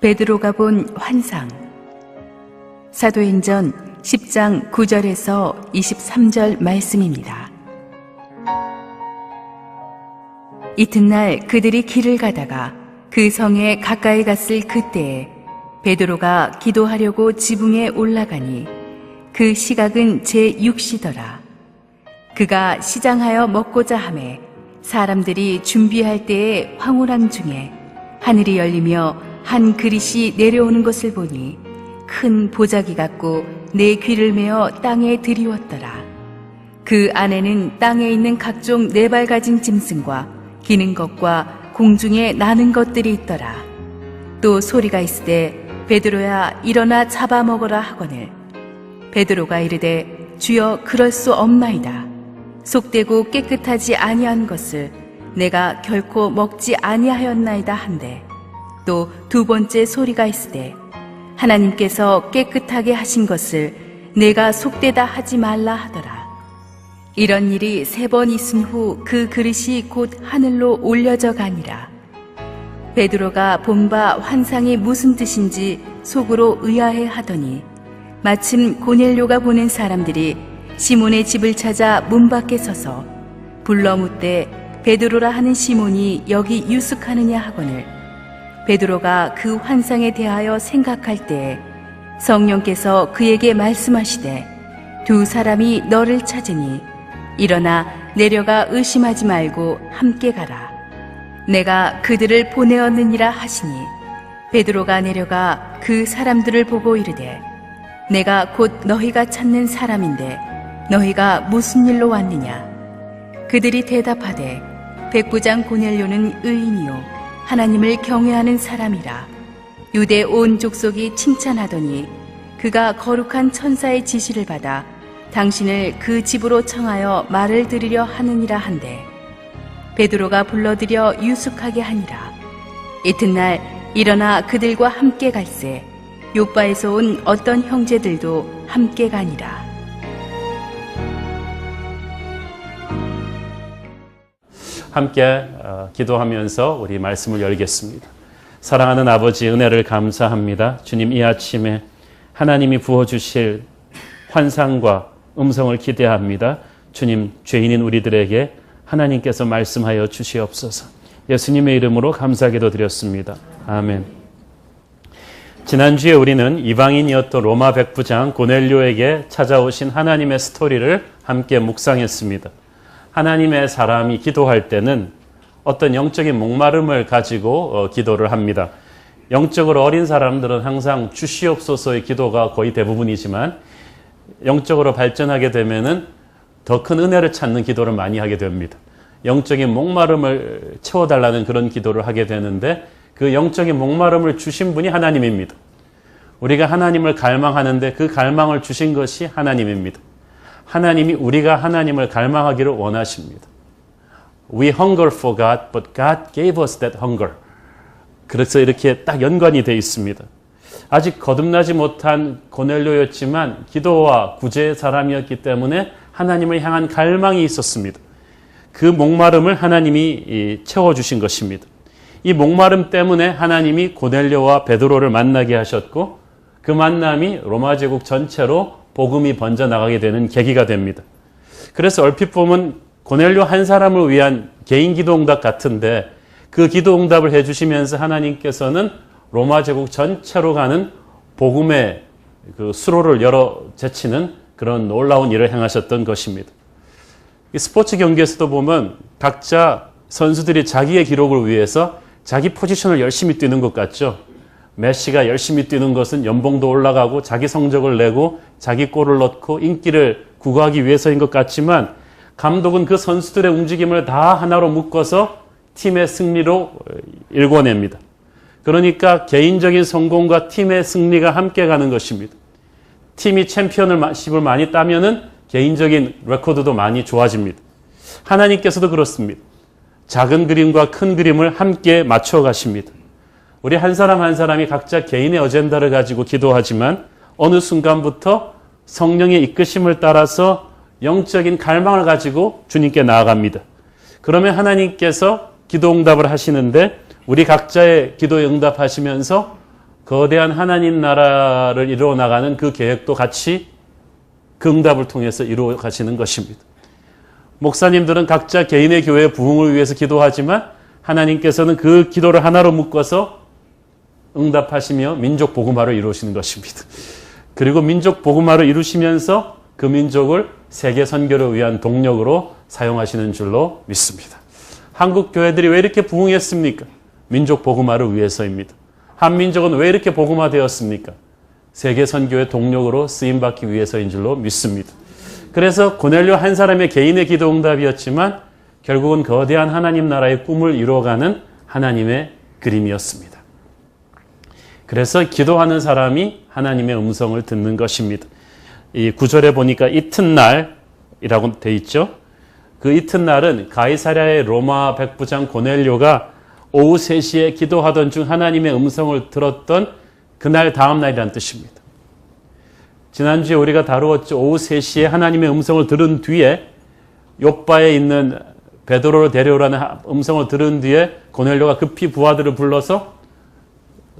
베드로가 본 환상. 사도행전 10장 9절에서 23절 말씀입니다. 이튿날 그들이 길을 가다가 그 성에 가까이 갔을 그때에 베드로가 기도하려고 지붕에 올라가니 그 시각은 제6시더라. 그가 시장하여 먹고자 하매 사람들이 준비할 때에 황홀함 중에 하늘이 열리며 한 그릇이 내려오는 것을 보니 큰 보자기 같고 내 귀를 메어 땅에 들이웠더라. 그 안에는 땅에 있는 각종 네 발 가진 짐승과 기는 것과 공중에 나는 것들이 있더라. 또 소리가 있으되 베드로야 일어나 잡아먹어라 하거늘 베드로가 이르되 주여 그럴 수 없나이다. 속되고 깨끗하지 아니한 것을 내가 결코 먹지 아니하였나이다 한데 또 두 번째 소리가 있으되 하나님께서 깨끗하게 하신 것을 내가 속되다 하지 말라 하더라. 이런 일이 3번 있은 후 그 그릇이 곧 하늘로 올려져 가니라. 베드로가 본 바 환상이 무슨 뜻인지 속으로 의아해 하더니 마침 고넬료가 보낸 사람들이 시몬의 집을 찾아 문 밖에 서서 불러 묻되 베드로라 하는 시몬이 여기 유숙하느냐 하거늘 베드로가 그 환상에 대하여 생각할 때에 성령께서 그에게 말씀하시되 두 사람이 너를 찾으니 일어나 내려가 의심하지 말고 함께 가라. 내가 그들을 보내었느니라 하시니 베드로가 내려가 그 사람들을 보고 이르되 내가 곧 너희가 찾는 사람인데 너희가 무슨 일로 왔느냐. 그들이 대답하되 백부장 고넬료는 의인이요 하나님을 경외하는 사람이라. 유대 온 족속이 칭찬하더니 그가 거룩한 천사의 지시를 받아 당신을 그 집으로 청하여 말을 들으려 하느니라 한데 베드로가 불러들여 유숙하게 하니라. 이튿날 일어나 그들과 함께 갈새 욥바에서 온 어떤 형제들도 함께 가니라. 함께 기도하면서 우리 말씀을 열겠습니다. 사랑하는 아버지, 은혜를 감사합니다. 주님, 이 아침에 하나님이 부어주실 환상과 음성을 기대합니다. 주님, 죄인인 우리들에게 하나님께서 말씀하여 주시옵소서. 예수님의 이름으로 감사기도 드렸습니다. 아멘. 지난주에 우리는 이방인이었던 로마 백부장 고넬료에게 찾아오신 하나님의 스토리를 함께 묵상했습니다. 하나님의 사람이 기도할 때는 어떤 영적인 목마름을 가지고 기도를 합니다. 영적으로 어린 사람들은 항상 주시옵소서의 기도가 거의 대부분이지만 영적으로 발전하게 되면은 더 큰 은혜를 찾는 기도를 많이 하게 됩니다. 영적인 목마름을 채워달라는 그런 기도를 하게 되는데 그 영적인 목마름을 주신 분이 하나님입니다. 우리가 하나님을 갈망하는데 그 갈망을 주신 것이 하나님입니다. 하나님이 우리가 하나님을 갈망하기를 원하십니다. We hunger for God, but God gave us that hunger. 그래서 이렇게 딱 연관이 되어 있습니다. 아직 거듭나지 못한 고넬료였지만 기도와 구제의 사람이었기 때문에 하나님을 향한 갈망이 있었습니다. 그 목마름을 하나님이 채워주신 것입니다. 이 목마름 때문에 하나님이 고넬료와 베드로를 만나게 하셨고 그 만남이 로마 제국 전체로 복음이 번져나가게 되는 계기가 됩니다. 그래서 얼핏 보면 고넬료 한 사람을 위한 개인 기도응답 같은데 그 기도응답을 해주시면서 하나님께서는 로마 제국 전체로 가는 복음의 그 수로를 열어 제치는 그런 놀라운 일을 행하셨던 것입니다. 이 스포츠 경기에서도 보면 각자 선수들이 자기의 기록을 위해서 자기 포지션을 열심히 뛰는 것 같죠. 메시가 열심히 뛰는 것은 연봉도 올라가고 자기 성적을 내고 자기 골을 넣고 인기를 구가하기 위해서인 것 같지만 감독은 그 선수들의 움직임을 다 하나로 묶어서 팀의 승리로 일궈냅니다. 그러니까 개인적인 성공과 팀의 승리가 함께 가는 것입니다. 팀이 챔피언십을 많이 따면은 개인적인 레코드도 많이 좋아집니다. 하나님께서도 그렇습니다. 작은 그림과 큰 그림을 함께 맞춰 가십니다. 우리 한 사람 한 사람이 각자 개인의 어젠다를 가지고 기도하지만 어느 순간부터 성령의 이끄심을 따라서 영적인 갈망을 가지고 주님께 나아갑니다. 그러면 하나님께서 기도 응답을 하시는데 우리 각자의 기도에 응답하시면서 거대한 하나님 나라를 이루어 나가는 그 계획도 같이 그 응답을 통해서 이루어 가시는 것입니다. 목사님들은 각자 개인의 교회의 부흥을 위해서 기도하지만 하나님께서는 그 기도를 하나로 묶어서 응답하시며 민족 복음화를 이루시는 것입니다. 그리고 민족 복음화를 이루시면서 그 민족을 세계 선교를 위한 동력으로 사용하시는 줄로 믿습니다. 한국 교회들이 왜 이렇게 부흥했습니까? 민족 복음화를 위해서입니다. 한민족은 왜 이렇게 복음화되었습니까? 세계 선교의 동력으로 쓰임받기 위해서인 줄로 믿습니다. 그래서 고넬료 한 사람의 개인의 기도 응답이었지만 결국은 거대한 하나님 나라의 꿈을 이루어가는 하나님의 그림이었습니다. 그래서 기도하는 사람이 하나님의 음성을 듣는 것입니다. 이 9절에 보니까 이튿날이라고 되어 있죠. 그 이튿날은 가이사랴의 로마 백부장 고넬료가 오후 3시에 기도하던 중 하나님의 음성을 들었던 그날 다음 날이라는 뜻입니다. 지난주에 우리가 다루었죠. 오후 3시에 하나님의 음성을 들은 뒤에 욥바에 있는 베드로를 데려오라는 음성을 들은 뒤에 고넬료가 급히 부하들을 불러서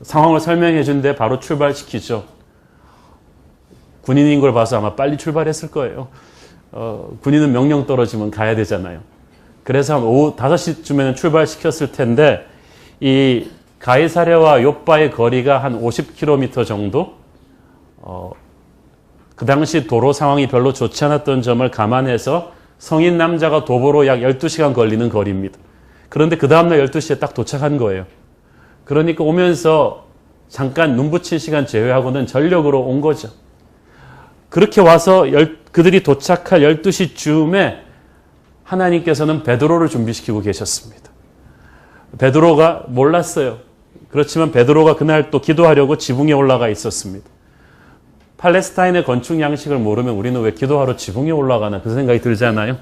상황을 설명해 준데 바로 출발시키죠. 군인인 걸 봐서 아마 빨리 출발했을 거예요. 군인은 명령 떨어지면 가야 되잖아요. 그래서 한 오후 5시쯤에는 출발시켰을 텐데 이 가이사랴와 욥바의 거리가 한 50km 정도 그 당시 도로 상황이 별로 좋지 않았던 점을 감안해서 성인 남자가 도보로 약 12시간 걸리는 거리입니다. 그런데 그 다음날 12시에 딱 도착한 거예요. 그러니까 오면서 잠깐 눈 붙일 시간 제외하고는 전력으로 온 거죠. 그렇게 와서 그들이 도착할 12시쯤에 하나님께서는 베드로를 준비시키고 계셨습니다. 베드로가 몰랐어요. 그렇지만 베드로가 그날 또 기도하려고 지붕에 올라가 있었습니다. 팔레스타인의 건축 양식을 모르면 우리는 왜 기도하러 지붕에 올라가나 그 생각이 들잖아요.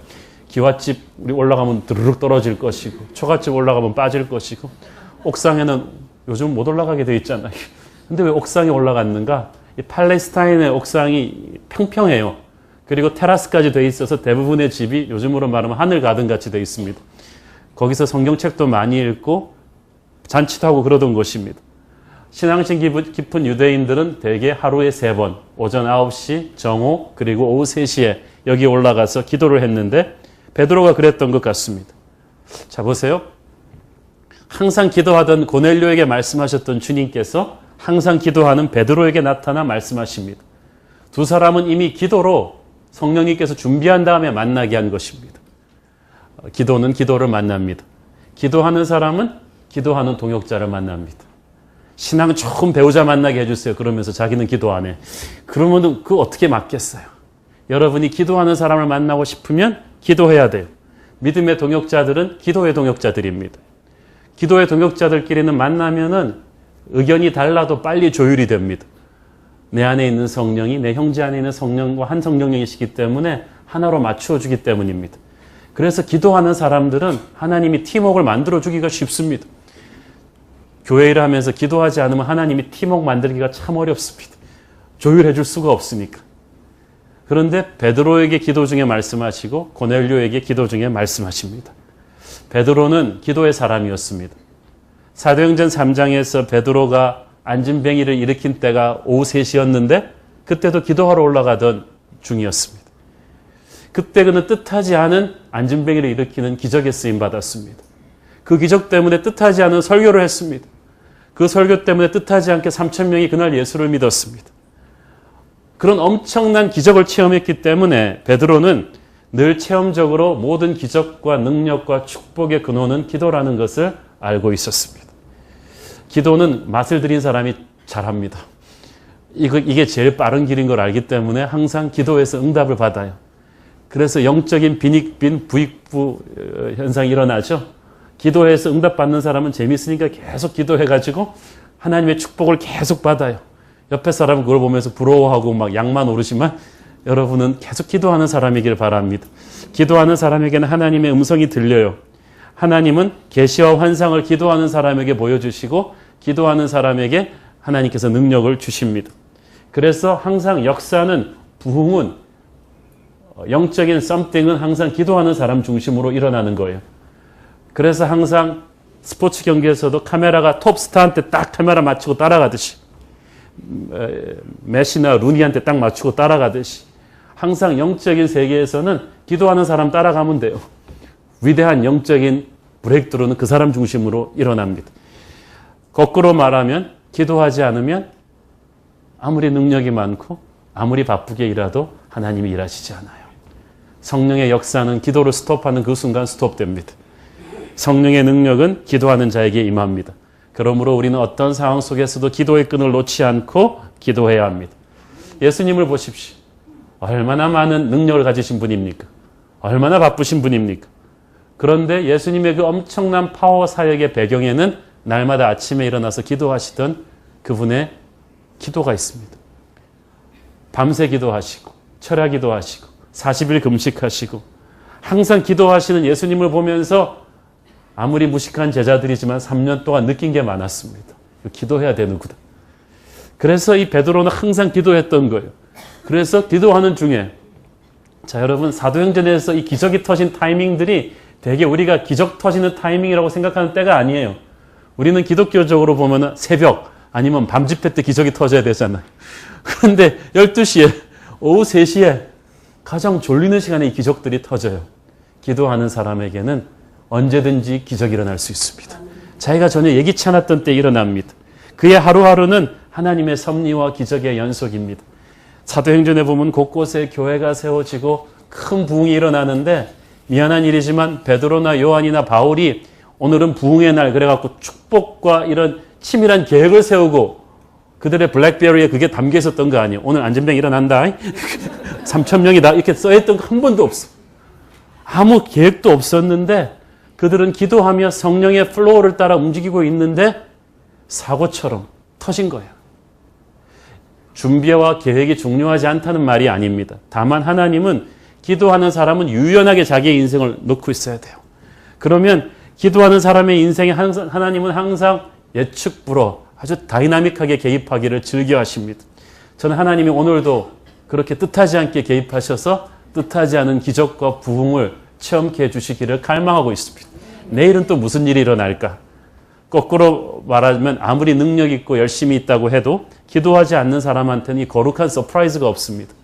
기와집 우리 올라가면 드르륵 떨어질 것이고 초가집 올라가면 빠질 것이고 옥상에는 요즘 못 올라가게 돼 있잖아요. 근데 왜 옥상에 올라갔는가? 이 팔레스타인의 옥상이 평평해요. 그리고 테라스까지 돼 있어서 대부분의 집이 요즘으로 말하면 하늘 가든 같이 돼 있습니다. 거기서 성경책도 많이 읽고 잔치도 하고 그러던 곳입니다. 신앙심 깊은 유대인들은 대개 하루에 3번, 오전 9시, 정오, 그리고 오후 3시에 여기 올라가서 기도를 했는데 베드로가 그랬던 것 같습니다. 자, 보세요. 항상 기도하던 고넬료에게 말씀하셨던 주님께서 항상 기도하는 베드로에게 나타나 말씀하십니다. 두 사람은 이미 기도로 성령님께서 준비한 다음에 만나게 한 것입니다. 기도는 기도를 만납니다. 기도하는 사람은 기도하는 동역자를 만납니다. 신앙 좋은 배우자 만나게 해주세요. 그러면서 자기는 기도 안 해. 그러면 그거 어떻게 맞겠어요? 여러분이 기도하는 사람을 만나고 싶으면 기도해야 돼요. 믿음의 동역자들은 기도의 동역자들입니다. 기도의 동역자들끼리는 만나면은 의견이 달라도 빨리 조율이 됩니다. 내 안에 있는 성령이 내 형제 안에 있는 성령과 한 성령이시기 때문에 하나로 맞추어 주기 때문입니다. 그래서 기도하는 사람들은 하나님이 팀워크를 만들어 주기가 쉽습니다. 교회 일을 하면서 기도하지 않으면 하나님이 팀워크 만들기가 참 어렵습니다. 조율해 줄 수가 없으니까. 그런데 베드로에게 기도 중에 말씀하시고 고넬료에게 기도 중에 말씀하십니다. 베드로는 기도의 사람이었습니다. 사도행전 3장에서 베드로가 안진뱅이를 일으킨 때가 오후 3시였는데 그때도 기도하러 올라가던 중이었습니다. 그때 그는 뜻하지 않은 안진뱅이를 일으키는 기적에 쓰임받았습니다. 그 기적 때문에 뜻하지 않은 설교를 했습니다. 그 설교 때문에 뜻하지 않게 3,000명이 그날 예수를 믿었습니다. 그런 엄청난 기적을 체험했기 때문에 베드로는 늘 체험적으로 모든 기적과 능력과 축복의 근원은 기도라는 것을 알고 있었습니다. 기도는 맛을 들인 사람이 잘합니다. 이게 제일 빠른 길인 걸 알기 때문에 항상 기도에서 응답을 받아요. 그래서 영적인 빈익빈 부익부 현상이 일어나죠. 기도해서 응답받는 사람은 재밌으니까 계속 기도해가지고 하나님의 축복을 계속 받아요. 옆에 사람은 그걸 보면서 부러워하고 막 양만 오르지만 여러분은 계속 기도하는 사람이길 바랍니다. 기도하는 사람에게는 하나님의 음성이 들려요. 하나님은 계시와 환상을 기도하는 사람에게 보여주시고 기도하는 사람에게 하나님께서 능력을 주십니다. 그래서 항상 역사는 부흥은 영적인 썸띵은 항상 기도하는 사람 중심으로 일어나는 거예요. 그래서 항상 스포츠 경기에서도 카메라가 톱스타한테 딱 카메라 맞추고 따라가듯이 메시나 루니한테 딱 맞추고 따라가듯이 항상 영적인 세계에서는 기도하는 사람 따라가면 돼요. 위대한 영적인 브레이크드루는 그 사람 중심으로 일어납니다. 거꾸로 말하면 기도하지 않으면 아무리 능력이 많고 아무리 바쁘게 일해도 하나님이 일하시지 않아요. 성령의 역사는 기도를 스톱하는 그 순간 스톱됩니다. 성령의 능력은 기도하는 자에게 임합니다. 그러므로 우리는 어떤 상황 속에서도 기도의 끈을 놓지 않고 기도해야 합니다. 예수님을 보십시오. 얼마나 많은 능력을 가지신 분입니까? 얼마나 바쁘신 분입니까? 그런데 예수님의 그 엄청난 파워 사역의 배경에는 날마다 아침에 일어나서 기도하시던 그분의 기도가 있습니다. 밤새 기도하시고 철야 기도하시고 40일 금식하시고 항상 기도하시는 예수님을 보면서 아무리 무식한 제자들이지만 3년 동안 느낀 게 많았습니다. 기도해야 되는구나. 그래서 이 베드로는 항상 기도했던 거예요. 그래서 기도하는 중에 자 여러분 사도행전에서 이 기적이 터진 타이밍들이 되게 우리가 기적 터지는 타이밍이라고 생각하는 때가 아니에요. 우리는 기독교적으로 보면 새벽 아니면 밤 집회 때 기적이 터져야 되잖아요. 그런데 12시에 오후 3시에 가장 졸리는 시간에 이 기적들이 터져요. 기도하는 사람에게는 언제든지 기적이 일어날 수 있습니다. 자기가 전혀 예기치 않았던 때 일어납니다. 그의 하루하루는 하나님의 섭리와 기적의 연속입니다. 사도행전에 보면 곳곳에 교회가 세워지고 큰 부흥이 일어나는데 미안한 일이지만 베드로나 요한이나 바울이 오늘은 부흥의 날 그래갖고 축복과 이런 치밀한 계획을 세우고 그들의 블랙베리에 그게 담겨 있었던 거 아니에요. 오늘 안전병 일어난다. 3,000명이다. 이렇게 써있던 거 한 번도 없어. 아무 계획도 없었는데 그들은 기도하며 성령의 플로우를 따라 움직이고 있는데 사고처럼 터진 거예요. 준비와 계획이 중요하지 않다는 말이 아닙니다. 다만 하나님은 기도하는 사람은 유연하게 자기의 인생을 놓고 있어야 돼요. 그러면 기도하는 사람의 인생에 하나님은 항상 예측 불허 아주 다이나믹하게 개입하기를 즐겨 하십니다. 저는 하나님이 오늘도 그렇게 뜻하지 않게 개입하셔서 뜻하지 않은 기적과 부흥을 체험케 해주시기를 갈망하고 있습니다. 내일은 또 무슨 일이 일어날까? 거꾸로 말하면 아무리 능력 있고 열심히 있다고 해도 기도하지 않는 사람한테는 이 거룩한 서프라이즈가 없습니다.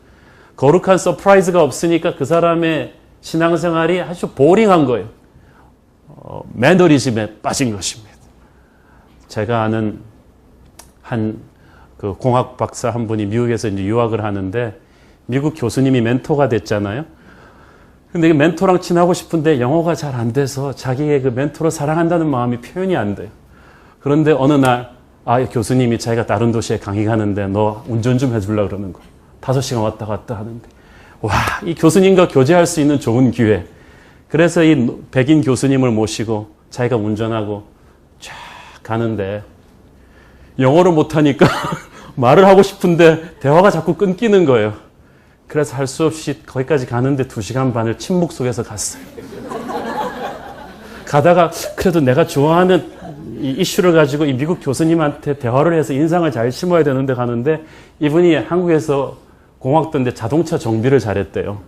거룩한 서프라이즈가 없으니까 그 사람의 신앙생활이 아주 보링한 거예요. 매너리즘에 빠진 것입니다. 제가 아는 그 공학 박사 한 분이 미국에서 이제 유학을 하는데 미국 교수님이 멘토가 됐잖아요. 근데 그 멘토랑 친하고 싶은데 영어가 잘 안 돼서 자기의 그 멘토를 사랑한다는 마음이 표현이 안 돼요. 그런데 어느 날 교수님이 자기가 다른 도시에 강의 가는데 너 운전 좀 해주려고 그러는 거예요. 5시간 왔다 갔다 하는데 와, 이 교수님과 교제할 수 있는 좋은 기회. 그래서 이 백인 교수님을 모시고 자기가 운전하고 쫙 가는데 영어를 못하니까 말을 하고 싶은데 대화가 자꾸 끊기는 거예요. 그래서 할 수 없이 거기까지 가는데 2시간 반을 침묵 속에서 갔어요. 가다가 그래도 내가 좋아하는 이 이슈를 가지고 이 미국 교수님한테 대화를 해서 인상을 잘 심어야 되는데 가는데 이분이 한국에서 공학도인데 자동차 정비를 잘했대요.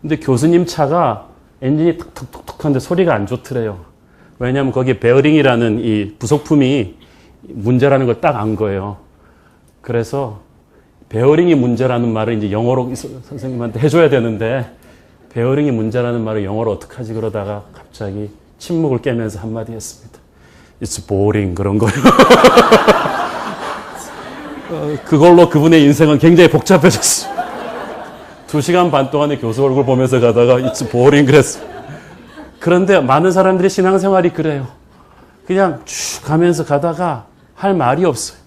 근데 교수님 차가 엔진이 툭툭툭툭한데 소리가 안 좋더래요. 왜냐하면 거기에 베어링이라는 이 부속품이 문제라는 걸 딱 안 거예요. 그래서 베어링이 문제라는 말을 이제 영어로 선생님한테 해줘야 되는데 베어링이 문제라는 말을 영어로 어떡하지 그러다가 갑자기 침묵을 깨면서 한마디 했습니다. It's boring 그런 거예요. 그걸로 그분의 인생은 굉장히 복잡해졌어요. 2시간 반 동안에 교수 얼굴 보면서 가다가 It's boring 그랬어요. 그런데 많은 사람들이 신앙생활이 그래요. 그냥 쭉 가면서 가다가 할 말이 없어요.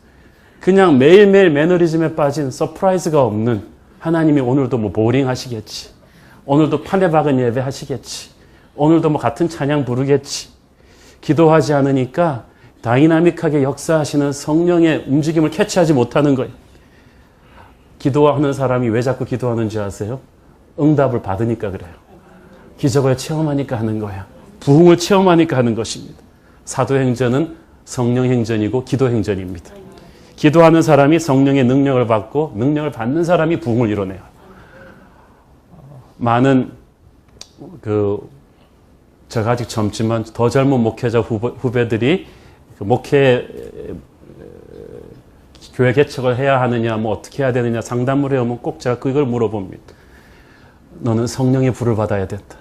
그냥 매일매일 매너리즘에 빠진 서프라이즈가 없는 하나님이 오늘도 뭐 보링 하시겠지. 오늘도 판에 박은 예배 하시겠지. 오늘도 뭐 같은 찬양 부르겠지. 기도하지 않으니까 다이나믹하게 역사하시는 성령의 움직임을 캐치하지 못하는 거예요. 기도하는 사람이 왜 자꾸 기도하는지 아세요? 응답을 받으니까 그래요. 기적을 체험하니까 하는 거예요. 부흥을 체험하니까 하는 것입니다. 사도행전은 성령행전이고 기도행전입니다. 기도하는 사람이 성령의 능력을 받고 능력을 받는 사람이 부흥을 이뤄내요. 많은 제가 아직 젊지만 더 젊은 목회자 후배들이 목회 교회 개척을 해야 하느냐, 뭐 어떻게 해야 되느냐 상담을 해오면 꼭 제가 그걸 물어봅니다. 너는 성령의 불을 받아야 된다.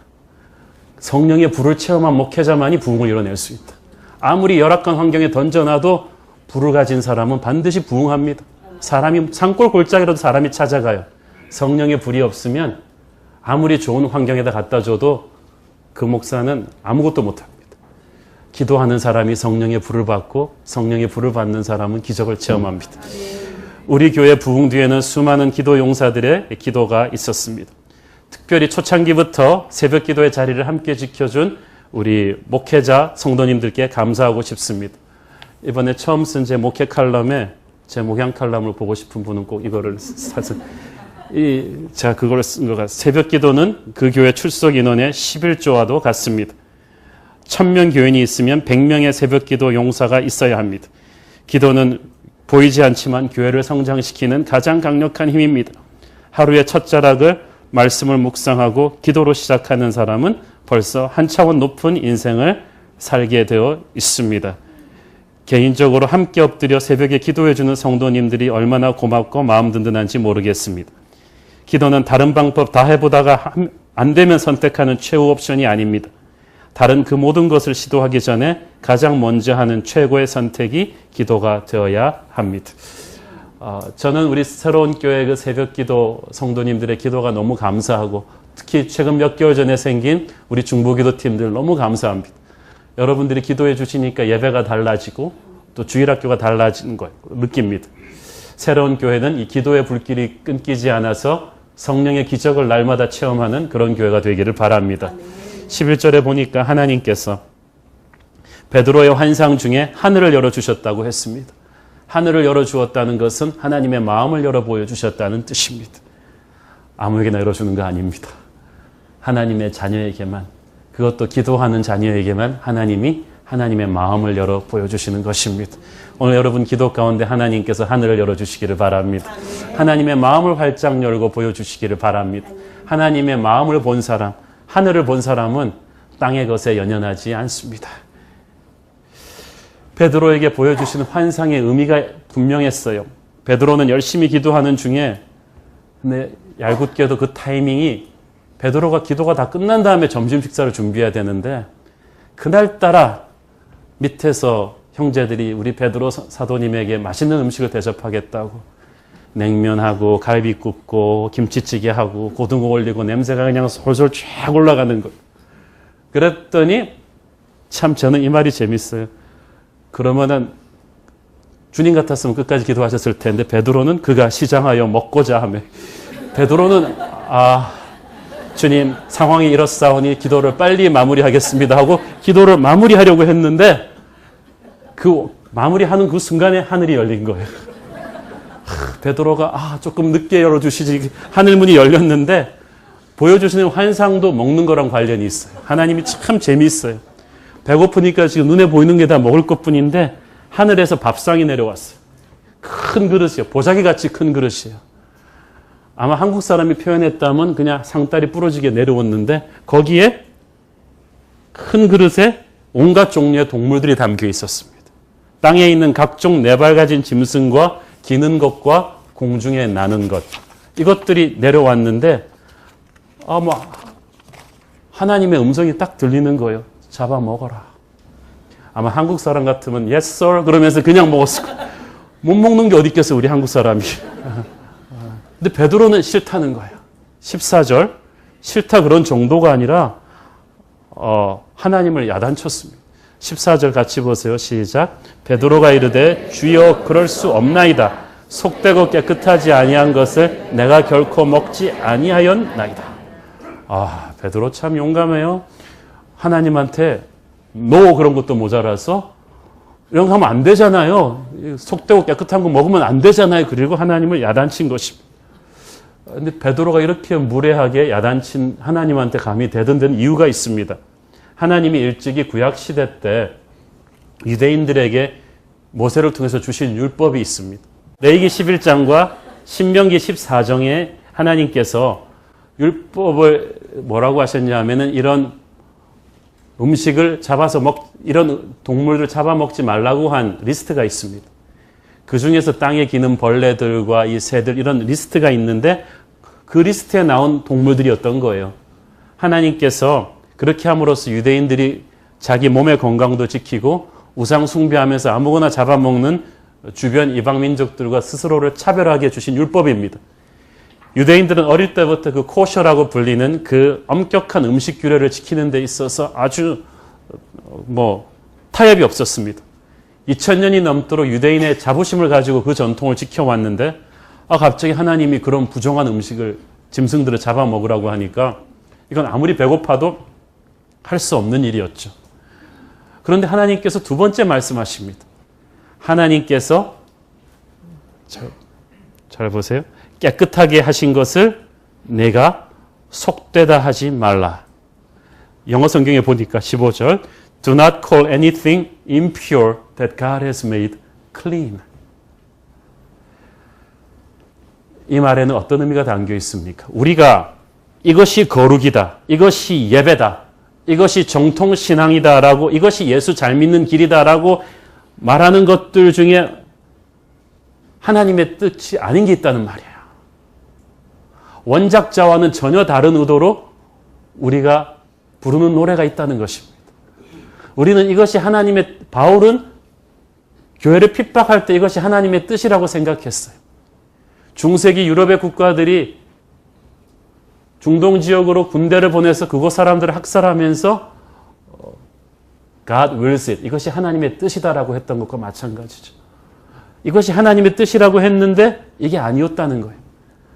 성령의 불을 체험한 목회자만이 부흥을 이뤄낼 수 있다. 아무리 열악한 환경에 던져놔도 불을 가진 사람은 반드시 부흥합니다. 사람이 산골 골짜기라도 사람이 찾아가요. 성령의 불이 없으면 아무리 좋은 환경에다 갖다 줘도 그 목사는 아무것도 못합니다. 기도하는 사람이 성령의 불을 받고 성령의 불을 받는 사람은 기적을 체험합니다. 우리 교회 부흥 뒤에는 수많은 기도 용사들의 기도가 있었습니다. 특별히 초창기부터 새벽 기도의 자리를 함께 지켜준 우리 목회자 성도님들께 감사하고 싶습니다. 이번에 처음 쓴 제 목회 칼럼에 제 목양 칼럼을 보고 싶은 분은 꼭 이거를 사서 제가 그걸 쓴 거가 새벽 기도는 그 교회 출석 인원의 11조와도 같습니다. 1000명 교인이 있으면 100명의 새벽 기도 용사가 있어야 합니다. 기도는 보이지 않지만 교회를 성장시키는 가장 강력한 힘입니다. 하루의 첫 자락을 말씀을 묵상하고 기도로 시작하는 사람은 벌써 한 차원 높은 인생을 살게 되어 있습니다. 개인적으로 함께 엎드려 새벽에 기도해주는 성도님들이 얼마나 고맙고 마음 든든한지 모르겠습니다. 기도는 다른 방법 다 해보다가 안 되면 선택하는 최후 옵션이 아닙니다. 다른 그 모든 것을 시도하기 전에 가장 먼저 하는 최고의 선택이 기도가 되어야 합니다. 저는 우리 새로운 교회 그 새벽 기도 성도님들의 기도가 너무 감사하고 특히 최근 몇 개월 전에 생긴 우리 중보기도 팀들 너무 감사합니다. 여러분들이 기도해 주시니까 예배가 달라지고 또 주일학교가 달라지는 걸 느낍니다. 새로운 교회는 이 기도의 불길이 끊기지 않아서 성령의 기적을 날마다 체험하는 그런 교회가 되기를 바랍니다. 11절에 보니까 하나님께서 베드로의 환상 중에 하늘을 열어주셨다고 했습니다. 하늘을 열어주었다는 것은 하나님의 마음을 열어 보여주셨다는 뜻입니다. 아무에게나 열어주는 거 아닙니다. 하나님의 자녀에게만, 그것도 기도하는 자녀에게만 하나님이 하나님의 마음을 열어 보여주시는 것입니다. 오늘 여러분 기도 가운데 하나님께서 하늘을 열어주시기를 바랍니다. 하나님의 마음을 활짝 열고 보여주시기를 바랍니다. 하나님의 마음을 본 사람, 하늘을 본 사람은 땅의 것에 연연하지 않습니다. 베드로에게 보여주신 환상의 의미가 분명했어요. 베드로는 열심히 기도하는 중에 근데 얄궂게도 그 타이밍이 베드로가 기도가 다 끝난 다음에 점심 식사를 준비해야 되는데 그날따라 밑에서 형제들이 우리 베드로 사도님에게 맛있는 음식을 대접하겠다고 냉면하고 갈비 굽고 김치찌개하고 고등어 올리고 냄새가 그냥 솔솔 쫙 올라가는 거예요. 그랬더니 참 저는 이 말이 재밌어요. 그러면은 주님 같았으면 끝까지 기도하셨을 텐데 베드로는 그가 시장하여 먹고자 하며 베드로는 주님 상황이 이렇사오니 기도를 빨리 마무리하겠습니다 하고 기도를 마무리하려고 했는데 그 마무리하는 그 순간에 하늘이 열린 거예요. 베드로가 조금 늦게 열어주시지 하늘문이 열렸는데 보여주시는 환상도 먹는 거랑 관련이 있어요. 하나님이 참 재미있어요. 배고프니까 지금 눈에 보이는 게 다 먹을 것뿐인데 하늘에서 밥상이 내려왔어요. 큰 그릇이에요. 보자기같이 큰 그릇이에요. 아마 한국 사람이 표현했다면 그냥 상다리 부러지게 내려왔는데 거기에 큰 그릇에 온갖 종류의 동물들이 담겨 있었습니다. 땅에 있는 각종 네발 가진 짐승과 기는 것과 공중에 나는 것 이것들이 내려왔는데 하나님의 음성이 딱 들리는 거예요. 잡아먹어라. 아마 한국 사람 같으면 yes sir 그러면서 그냥 먹었을 거예요. 못 먹는 게 어디 있겠어요 우리 한국 사람이. 근데 베드로는 싫다는 거예요. 14절 싫다 그런 정도가 아니라 하나님을 야단쳤습니다. 14절 같이 보세요. 시작. 베드로가 이르되 주여 그럴 수 없나이다. 속되고 깨끗하지 아니한 것을 내가 결코 먹지 아니하였나이다. 베드로 참 용감해요. 하나님한테 노 그런 것도 모자라서 이런 거 하면 안 되잖아요. 속되고 깨끗한 거 먹으면 안 되잖아요. 그리고 하나님을 야단친 것입니다. 근데 베드로가 이렇게 무례하게 야단친 하나님한테 감히 대든다는 이유가 있습니다. 하나님이 일찍이 구약시대 때 유대인들에게 모세를 통해서 주신 율법이 있습니다. 레위기 11장과 신명기 14장에 하나님께서 율법을 뭐라고 하셨냐 하면은 이런 음식을 잡아서 이런 동물들 잡아먹지 말라고 한 리스트가 있습니다. 그 중에서 땅에 기는 벌레들과 이 새들 이런 리스트가 있는데 그 리스트에 나온 동물들이 어떤 거예요? 하나님께서 그렇게 함으로써 유대인들이 자기 몸의 건강도 지키고 우상 숭배하면서 아무거나 잡아먹는 주변 이방 민족들과 스스로를 차별하게 주신 율법입니다. 유대인들은 어릴 때부터 그 코셔라고 불리는 그 엄격한 음식 규례를 지키는 데 있어서 아주 타협이 없었습니다. 2000년이 넘도록 유대인의 자부심을 가지고 그 전통을 지켜왔는데 갑자기 하나님이 그런 부정한 음식을 짐승들을 잡아먹으라고 하니까 이건 아무리 배고파도 할 수 없는 일이었죠. 그런데 하나님께서 두 번째 말씀하십니다. 하나님께서 잘 보세요. 깨끗하게 하신 것을 내가 속되다 하지 말라. 영어 성경에 보니까 15절 Do not call anything impure that God has made clean. 이 말에는 어떤 의미가 담겨 있습니까? 우리가 이것이 거룩이다, 이것이 예배다, 이것이 정통신앙이다라고, 이것이 예수 잘 믿는 길이다라고 말하는 것들 중에 하나님의 뜻이 아닌 게 있다는 말이에요. 원작자와는 전혀 다른 의도로 우리가 부르는 노래가 있다는 것입니다. 우리는 이것이 바울은 교회를 핍박할 때 이것이 하나님의 뜻이라고 생각했어요. 중세기 유럽의 국가들이 중동 지역으로 군대를 보내서 그곳 사람들을 학살하면서 God wills it. 이것이 하나님의 뜻이다라고 했던 것과 마찬가지죠. 이것이 하나님의 뜻이라고 했는데 이게 아니었다는 거예요.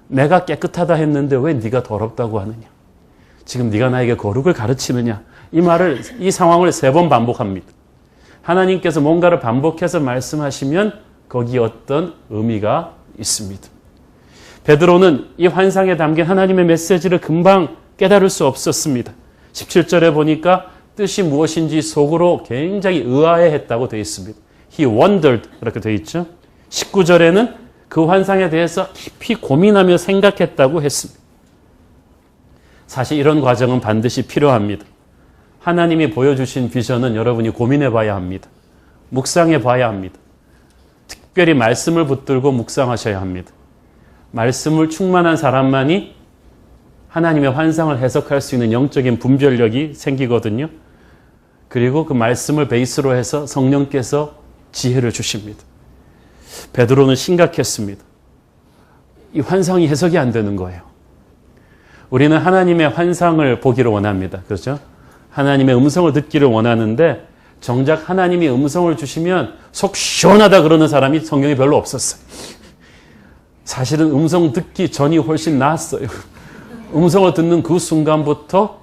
내가 깨끗하다 했는데 왜 네가 더럽다고 하느냐? 지금 네가 나에게 거룩을 가르치느냐? 이 상황을 3번 반복합니다. 하나님께서 뭔가를 반복해서 말씀하시면 거기에 어떤 의미가 있습니다. 베드로는 이 환상에 담긴 하나님의 메시지를 금방 깨달을 수 없었습니다. 17절에 보니까 뜻이 무엇인지 속으로 굉장히 의아해했다고 되어 있습니다. He wondered 이렇게 되어 있죠. 19절에는 그 환상에 대해서 깊이 고민하며 생각했다고 했습니다. 사실 이런 과정은 반드시 필요합니다. 하나님이 보여주신 비전은 여러분이 고민해 봐야 합니다. 묵상해 봐야 합니다. 특별히 말씀을 붙들고 묵상하셔야 합니다. 말씀을 충만한 사람만이 하나님의 환상을 해석할 수 있는 영적인 분별력이 생기거든요. 그리고 그 말씀을 베이스로 해서 성령께서 지혜를 주십니다. 베드로는 심각했습니다. 이 환상이 해석이 안 되는 거예요. 우리는 하나님의 환상을 보기를 원합니다. 그렇죠? 하나님의 음성을 듣기를 원하는데 정작 하나님이 음성을 주시면 속 시원하다 그러는 사람이 성경에 별로 없었어요. 사실은 음성 듣기 전이 훨씬 나았어요. 음성을 듣는 그 순간부터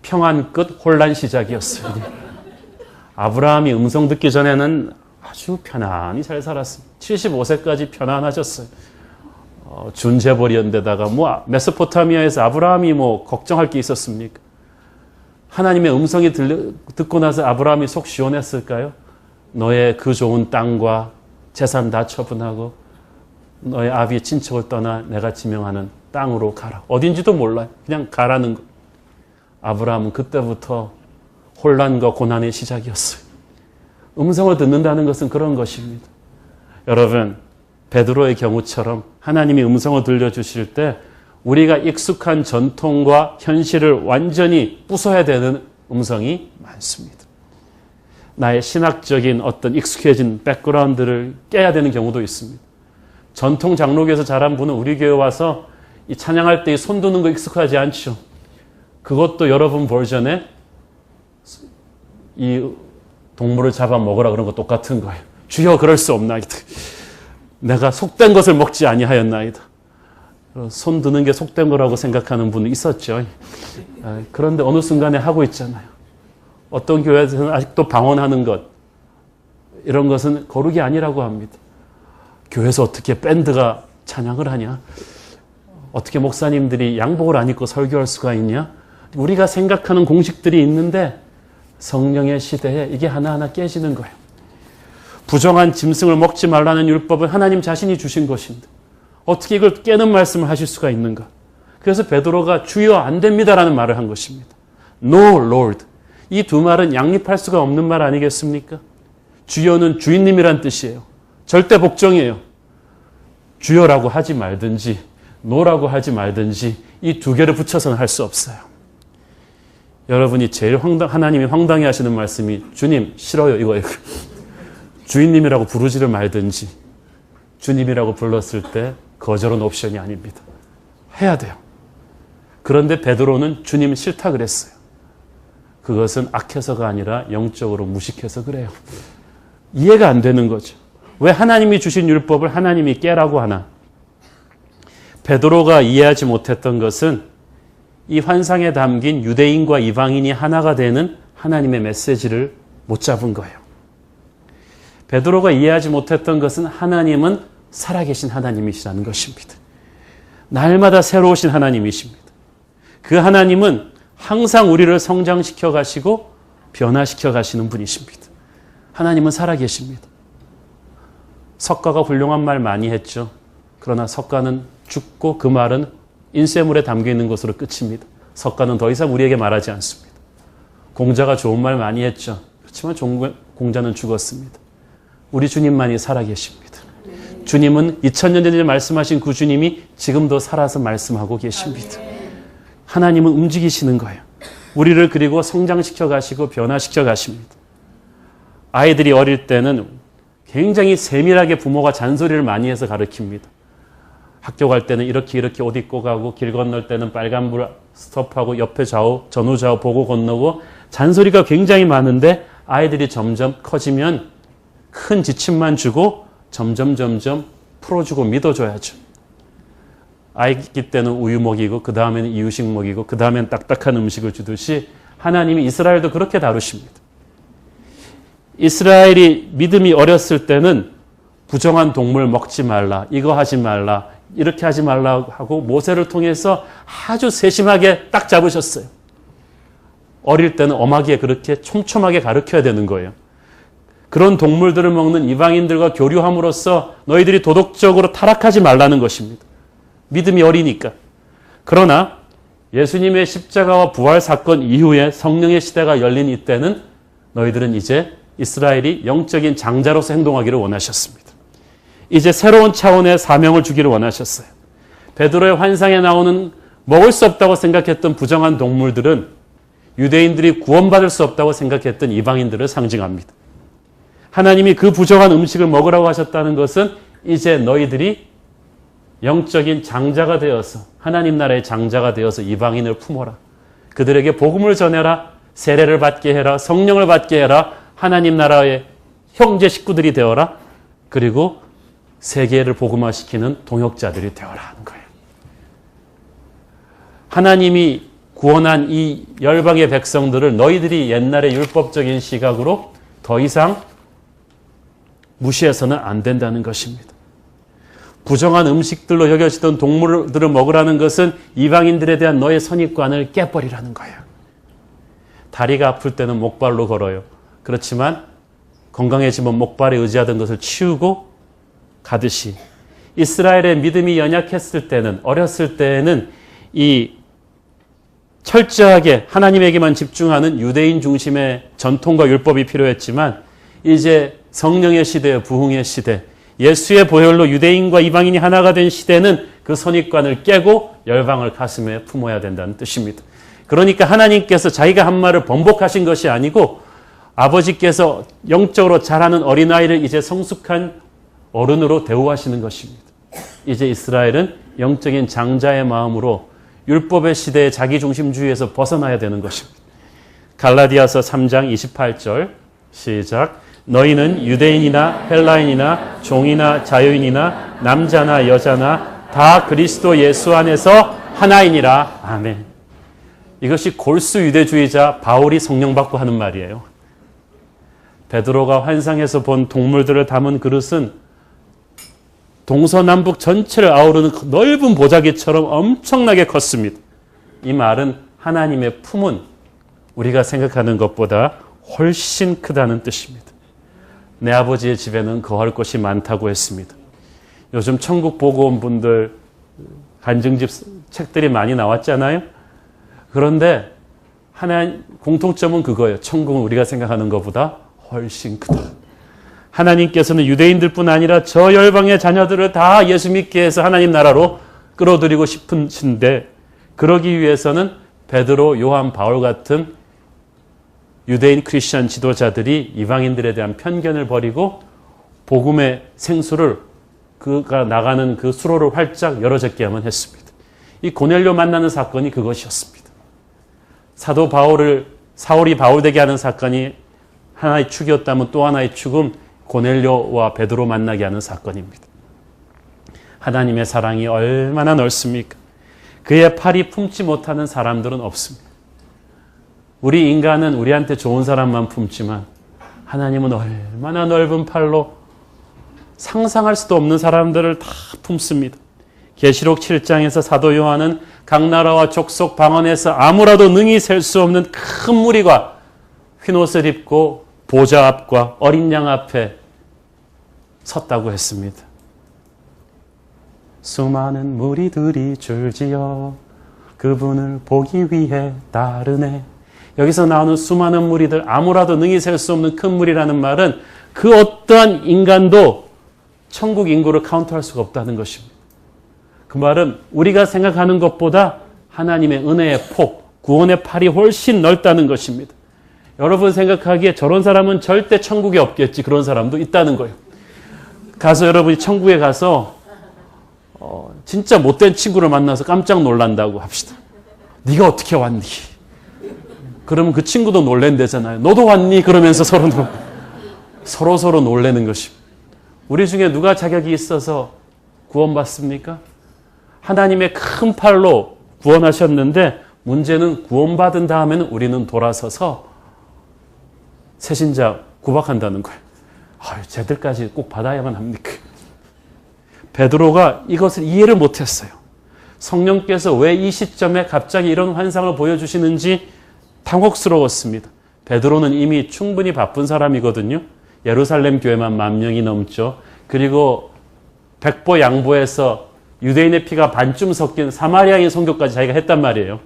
평안 끝 혼란 시작이었어요. 아브라함이 음성 듣기 전에는 아주 편안히 잘 살았습니다. 75세까지 편안하셨어요. 준재벌이었는데다가 메소포타미아에서 아브라함이 걱정할 게 있었습니까? 하나님의 음성이 듣고 나서 아브라함이 속 시원했을까요? 너의 그 좋은 땅과 재산 다 처분하고 너의 아비의 친척을 떠나 내가 지명하는 땅으로 가라. 어딘지도 몰라요. 그냥 가라는 거. 아브라함은 그때부터 혼란과 고난의 시작이었어요. 음성을 듣는다는 것은 그런 것입니다. 여러분, 베드로의 경우처럼 하나님이 음성을 들려주실 때 우리가 익숙한 전통과 현실을 완전히 부숴야 되는 음성이 많습니다. 나의 신학적인 어떤 익숙해진 백그라운드를 깨야 되는 경우도 있습니다. 전통 장로교에서 자란 분은 우리 교회 와서 이 찬양할 때 손 드는 거 익숙하지 않죠. 그것도 여러분 버전에 이 동물을 잡아먹으라 그런 거 똑같은 거예요. 주여 그럴 수 없나이다. 내가 속된 것을 먹지 아니하였나이다. 손 드는 게 속된 거라고 생각하는 분이 있었죠. 그런데 어느 순간에 하고 있잖아요. 어떤 교회에서는 아직도 방언하는 것, 이런 것은 거룩이 아니라고 합니다. 교회에서 어떻게 밴드가 찬양을 하냐? 어떻게 목사님들이 양복을 안 입고 설교할 수가 있냐? 우리가 생각하는 공식들이 있는데 성령의 시대에 이게 하나하나 깨지는 거예요. 부정한 짐승을 먹지 말라는 율법은 하나님 자신이 주신 것인데 어떻게 이걸 깨는 말씀을 하실 수가 있는가? 그래서 베드로가 주여 안 됩니다라는 말을 한 것입니다. No Lord. 이 두 말은 양립할 수가 없는 말 아니겠습니까? 주여는 주인님이란 뜻이에요. 절대 복종이에요. 주여라고 하지 말든지 노라고 하지 말든지 이 두 개를 붙여서는 할 수 없어요. 여러분이 제일 하나님이 황당해 하시는 말씀이 주님 싫어요 이거예요. 주인님이라고 부르지를 말든지 주님이라고 불렀을 때 거절은 옵션이 아닙니다. 해야 돼요. 그런데 베드로는 주님 싫다 그랬어요. 그것은 악해서가 아니라 영적으로 무식해서 그래요. 이해가 안 되는 거죠. 왜 하나님이 주신 율법을 하나님이 깨라고 하나? 베드로가 이해하지 못했던 것은 이 환상에 담긴 유대인과 이방인이 하나가 되는 하나님의 메시지를 못 잡은 거예요. 베드로가 이해하지 못했던 것은 하나님은 살아계신 하나님이시라는 것입니다. 날마다 새로우신 하나님이십니다. 그 하나님은 항상 우리를 성장시켜 가시고 변화시켜 가시는 분이십니다. 하나님은 살아계십니다. 석가가 훌륭한 말 많이 했죠. 그러나 석가는 죽고 그 말은 인쇄물에 담겨 있는 것으로 끝입니다. 석가는 더 이상 우리에게 말하지 않습니다. 공자가 좋은 말 많이 했죠. 그렇지만 공자는 죽었습니다. 우리 주님만이 살아계십니다. 주님은 2000년 전에 말씀하신 그 주님이 지금도 살아서 말씀하고 계십니다. 하나님은 움직이시는 거예요. 우리를 그리고 성장시켜 가시고 변화시켜 가십니다. 아이들이 어릴 때는 굉장히 세밀하게 부모가 잔소리를 많이 해서 가르칩니다. 학교 갈 때는 이렇게 옷 입고 가고 길 건널 때는 빨간불 스톱하고 옆에 전후 좌우 보고 건너고 잔소리가 굉장히 많은데 아이들이 점점 커지면 큰 지침만 주고 점점 풀어주고 믿어줘야죠. 아기 때는 우유 먹이고 그 다음에는 이유식 먹이고 그 다음엔 딱딱한 음식을 주듯이 하나님이 이스라엘도 그렇게 다루십니다. 이스라엘이 믿음이 어렸을 때는 부정한 동물 먹지 말라, 이거 하지 말라, 이렇게 하지 말라 하고 모세를 통해서 아주 세심하게 딱 잡으셨어요. 어릴 때는 엄하게 그렇게 촘촘하게 가르쳐야 되는 거예요. 그런 동물들을 먹는 이방인들과 교류함으로써 너희들이 도덕적으로 타락하지 말라는 것입니다. 믿음이 어리니까. 그러나 예수님의 십자가와 부활 사건 이후에 성령의 시대가 열린 이때는 너희들은 이제 이스라엘이 영적인 장자로서 행동하기를 원하셨습니다. 이제 새로운 차원의 사명을 주기를 원하셨어요. 베드로의 환상에 나오는 먹을 수 없다고 생각했던 부정한 동물들은 유대인들이 구원받을 수 없다고 생각했던 이방인들을 상징합니다. 하나님이 그 부정한 음식을 먹으라고 하셨다는 것은 이제 너희들이 영적인 장자가 되어서 하나님 나라의 장자가 되어서 이방인을 품어라. 그들에게 복음을 전해라. 세례를 받게 해라. 성령을 받게 해라. 하나님 나라의 형제 식구들이 되어라. 그리고 세계를 복음화시키는 동역자들이 되어라 하는 거예요. 하나님이 구원한 이 열방의 백성들을 너희들이 옛날의 율법적인 시각으로 더 이상 무시해서는 안 된다는 것입니다. 부정한 음식들로 여겨지던 동물들을 먹으라는 것은 이방인들에 대한 너의 선입관을 깨버리라는 거예요. 다리가 아플 때는 목발로 걸어요. 그렇지만 건강해지면 목발에 의지하던 것을 치우고 가듯이 이스라엘의 믿음이 연약했을 때는, 어렸을 때에는 이 철저하게 하나님에게만 집중하는 유대인 중심의 전통과 율법이 필요했지만 이제 성령의 시대, 부흥의 시대, 예수의 보혈로 유대인과 이방인이 하나가 된 시대는 그 선입관을 깨고 열방을 가슴에 품어야 된다는 뜻입니다. 그러니까 하나님께서 자기가 한 말을 번복하신 것이 아니고 아버지께서 영적으로 자라는 어린아이를 이제 성숙한 어른으로 대우하시는 것입니다. 이제 이스라엘은 영적인 장자의 마음으로 율법의 시대의 자기중심주의에서 벗어나야 되는 것입니다. 갈라디아서 3장 28절 시작. 너희는 유대인이나 헬라인이나 종이나 자유인이나 남자나 여자나 다 그리스도 예수 안에서 하나이니라. 아멘. 이것이 골수 유대주의자 바울이 성령 받고 하는 말이에요. 베드로가 환상에서 본 동물들을 담은 그릇은 동서남북 전체를 아우르는 넓은 보자기처럼 엄청나게 컸습니다. 이 말은 하나님의 품은 우리가 생각하는 것보다 훨씬 크다는 뜻입니다. 내 아버지의 집에는 거할 곳이 많다고 했습니다. 요즘 천국 보고 온 분들 간증집 책들이 많이 나왔잖아요. 그런데 하나님 공통점은 그거예요. 천국은 우리가 생각하는 것보다 훨씬 크다. 하나님께서는 유대인들뿐 아니라 저 열방의 자녀들을 다 예수 믿게 해서 하나님 나라로 끌어들이고 싶으신데 그러기 위해서는 베드로, 요한, 바울 같은 유대인 크리스천 지도자들이 이방인들에 대한 편견을 버리고 복음의 생수를 그가 나가는 그 수로를 활짝 열어젖게야만 했습니다. 이 고넬료 만나는 사건이 그것이었습니다. 사도 사울이 바울 되게 하는 사건이 하나의 축이었다면 또 하나의 축은 고넬료와 베드로 만나게 하는 사건입니다. 하나님의 사랑이 얼마나 넓습니까? 그의 팔이 품지 못하는 사람들은 없습니다. 우리 인간은 우리한테 좋은 사람만 품지만 하나님은 얼마나 넓은 팔로 상상할 수도 없는 사람들을 다 품습니다. 계시록 7장에서 사도 요한은 각 나라와 족속 방언에서 아무라도 능히 셀 수 없는 큰 무리가 흰옷을 입고 보좌 앞과 어린 양 앞에 섰다고 했습니다. 수많은 무리들이 줄지어 그분을 보기 위해 따르네. 여기서 나오는 수많은 무리들, 아무라도 능히 셀 수 없는 큰 무리라는 말은 그 어떠한 인간도 천국 인구를 카운트할 수가 없다는 것입니다. 그 말은 우리가 생각하는 것보다 하나님의 은혜의 폭, 구원의 팔이 훨씬 넓다는 것입니다. 여러분 생각하기에 저런 사람은 절대 천국에 없겠지, 그런 사람도 있다는 거예요. 가서 여러분이 천국에 가서 진짜 못된 친구를 만나서 깜짝 놀란다고 합시다. 네가 어떻게 왔니? 그러면 그 친구도 놀랜대잖아요. 너도 왔니? 그러면서 서로 놀래는 것입니다. 우리 중에 누가 자격이 있어서 구원받습니까? 하나님의 큰 팔로 구원하셨는데 문제는 구원받은 다음에는 우리는 돌아서서 새신자 구박한다는 거예요. 쟤들까지 꼭 받아야만 합니까? 베드로가 이것을 이해를 못했어요. 성령께서 왜 이 시점에 갑자기 이런 환상을 보여주시는지 당혹스러웠습니다. 베드로는 이미 충분히 바쁜 사람이거든요. 예루살렘 교회만 10,000명이 넘죠. 그리고 백보 양보해서 유대인의 피가 반쯤 섞인 사마리아인 선교까지 자기가 했단 말이에요.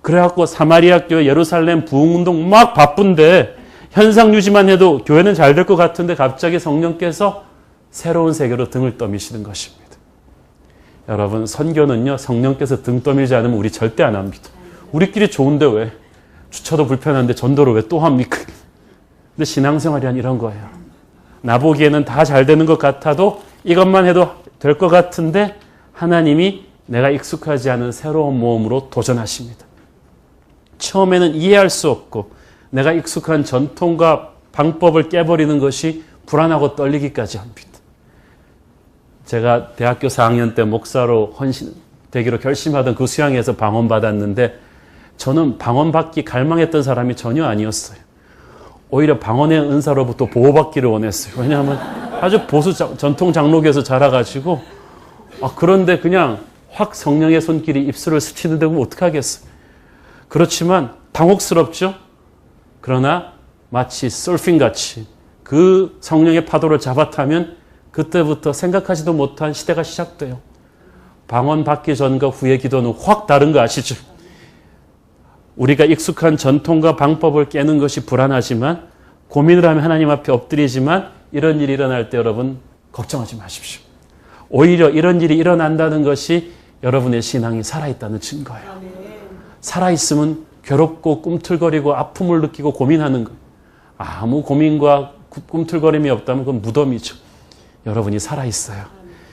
그래갖고 사마리아 교회 예루살렘 부흥운동 막 바쁜데 현상 유지만 해도 교회는 잘 될 것 같은데 갑자기 성령께서 새로운 세계로 등을 떠미시는 것입니다. 여러분, 선교는요, 성령께서 등 떠밀지 않으면 우리 절대 안 합니다. 우리끼리 좋은데 왜? 주차도 불편한데 전도를 왜 또 합니까? 근데 신앙생활이 이런 거예요. 나보기에는 다 잘 되는 것 같아도 이것만 해도 될 것 같은데 하나님이 내가 익숙하지 않은 새로운 모험으로 도전하십니다. 처음에는 이해할 수 없고 내가 익숙한 전통과 방법을 깨버리는 것이 불안하고 떨리기까지 합니다. 제가 대학교 4학년 때 목사로 헌신되기로 결심하던 그 수양에서 방언받았는데 저는 방언받기 갈망했던 사람이 전혀 아니었어요. 오히려 방언의 은사로부터 보호받기를 원했어요. 왜냐하면 아주 보수 전통 장로교에서 자라가지고 그런데 그냥 확 성령의 손길이 입술을 스치는데 그럼 어떡하겠어요. 그렇지만 당혹스럽죠. 그러나 마치 서핑같이 그 성령의 파도를 잡아타면 그때부터 생각하지도 못한 시대가 시작돼요. 방언 받기 전과 후의 기도는 확 다른 거 아시죠? 우리가 익숙한 전통과 방법을 깨는 것이 불안하지만 고민을 하면 하나님 앞에 엎드리지만 이런 일이 일어날 때 여러분 걱정하지 마십시오. 오히려 이런 일이 일어난다는 것이 여러분의 신앙이 살아있다는 증거예요. 살아있으면 괴롭고 꿈틀거리고 아픔을 느끼고 고민하는 것. 아무 고민과 꿈틀거림이 없다면 그건 무덤이죠. 여러분이 살아있어요.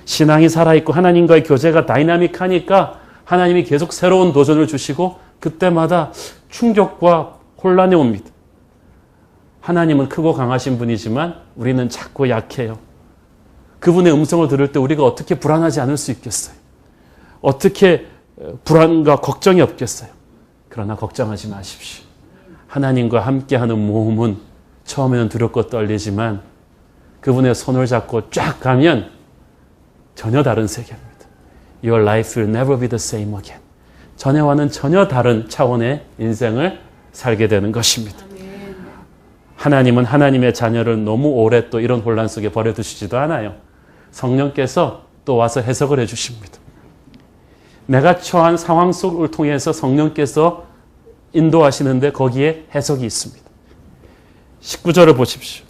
신앙이 살아있고 하나님과의 교제가 다이나믹하니까 하나님이 계속 새로운 도전을 주시고 그때마다 충격과 혼란이 옵니다. 하나님은 크고 강하신 분이지만 우리는 작고 약해요. 그분의 음성을 들을 때 우리가 어떻게 불안하지 않을 수 있겠어요? 어떻게 불안과 걱정이 없겠어요? 그러나 걱정하지 마십시오. 하나님과 함께하는 모험은 처음에는 두렵고 떨리지만 그분의 손을 잡고 쫙 가면 전혀 다른 세계입니다. Your life will never be the same again. 전에와는 전혀 다른 차원의 인생을 살게 되는 것입니다. 하나님은 하나님의 자녀를 너무 오래 또 이런 혼란 속에 버려두시지도 않아요. 성령께서 또 와서 해석을 해주십니다. 내가 처한 상황 속을 통해서 성령께서 인도하시는데 거기에 해석이 있습니다. 19절을 보십시오.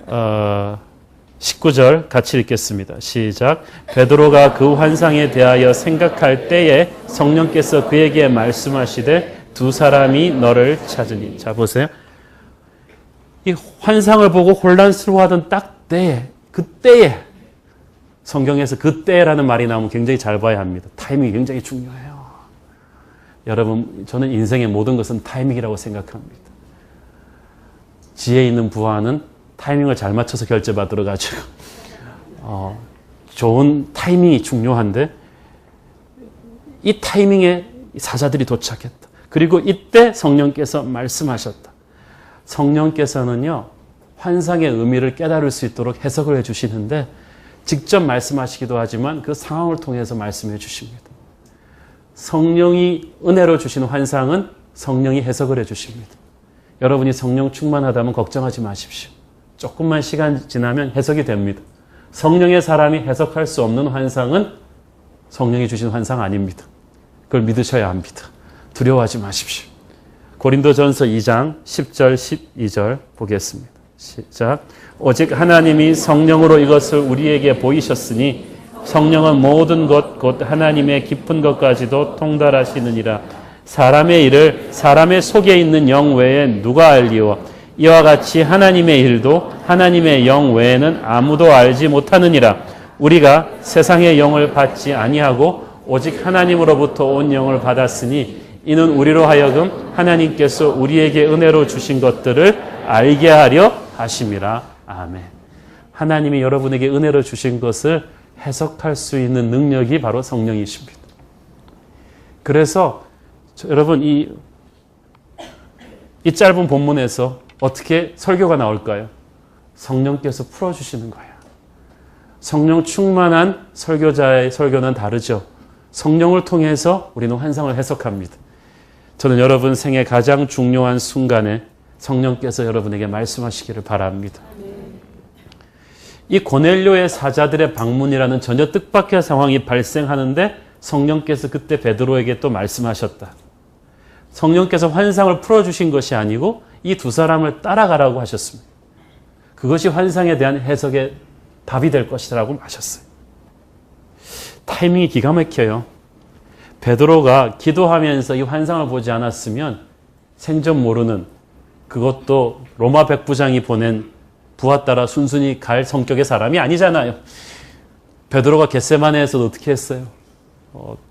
19절 같이 읽겠습니다. 시작. 베드로가 그 환상에 대하여 생각할 때에 성령께서 그에게 말씀하시되 두 사람이 너를 찾으니. 자, 보세요. 이 환상을 보고 혼란스러워하던 딱 때에, 그때에, 성경에서 그때라는 말이 나오면 굉장히 잘 봐야 합니다. 타이밍이 굉장히 중요해요. 여러분, 저는 인생의 모든 것은 타이밍이라고 생각합니다. 지혜 있는 부하는 타이밍을 잘 맞춰서 결제받으러 가지고 좋은 타이밍이 중요한데 이 타이밍에 사자들이 도착했다. 그리고 이때 성령께서 말씀하셨다. 성령께서는요, 환상의 의미를 깨달을 수 있도록 해석을 해주시는데 직접 말씀하시기도 하지만 그 상황을 통해서 말씀해 주십니다. 성령이 은혜로 주시는 환상은 성령이 해석을 해 주십니다. 여러분이 성령 충만하다면 걱정하지 마십시오. 조금만 시간 지나면 해석이 됩니다. 성령의 사람이 해석할 수 없는 환상은 성령이 주신 환상 아닙니다. 그걸 믿으셔야 합니다. 두려워하지 마십시오. 고린도전서 2장 10절 12절 보겠습니다. 시작. 오직 하나님이 성령으로 이것을 우리에게 보이셨으니 성령은 모든 것 곧 하나님의 깊은 것까지도 통달하시느니라. 사람의 일을 사람의 속에 있는 영 외에 누가 알리오? 이와 같이 하나님의 일도 하나님의 영 외에는 아무도 알지 못하느니라. 우리가 세상의 영을 받지 아니하고 오직 하나님으로부터 온 영을 받았으니 이는 우리로 하여금 하나님께서 우리에게 은혜로 주신 것들을 알게 하려 하심이라. 아멘. 하나님이 여러분에게 은혜로 주신 것을 해석할 수 있는 능력이 바로 성령이십니다. 그래서 여러분 이 짧은 본문에서 어떻게 설교가 나올까요? 성령께서 풀어주시는 거예요. 성령 충만한 설교자의 설교는 다르죠. 성령을 통해서 우리는 환상을 해석합니다. 저는 여러분 생애 가장 중요한 순간에 성령께서 여러분에게 말씀하시기를 바랍니다. 이 고넬료의 사자들의 방문이라는 전혀 뜻밖의 상황이 발생하는데 성령께서 그때 베드로에게 또 말씀하셨다. 성령께서 환상을 풀어주신 것이 아니고 이 두 사람을 따라가라고 하셨습니다. 그것이 환상에 대한 해석의 답이 될 것이라고 하셨어요. 타이밍이 기가 막혀요. 베드로가 기도하면서 이 환상을 보지 않았으면 생전 모르는, 그것도 로마 백부장이 보낸 부하 따라 순순히 갈 성격의 사람이 아니잖아요. 베드로가 겟세마네에서도 어떻게 했어요?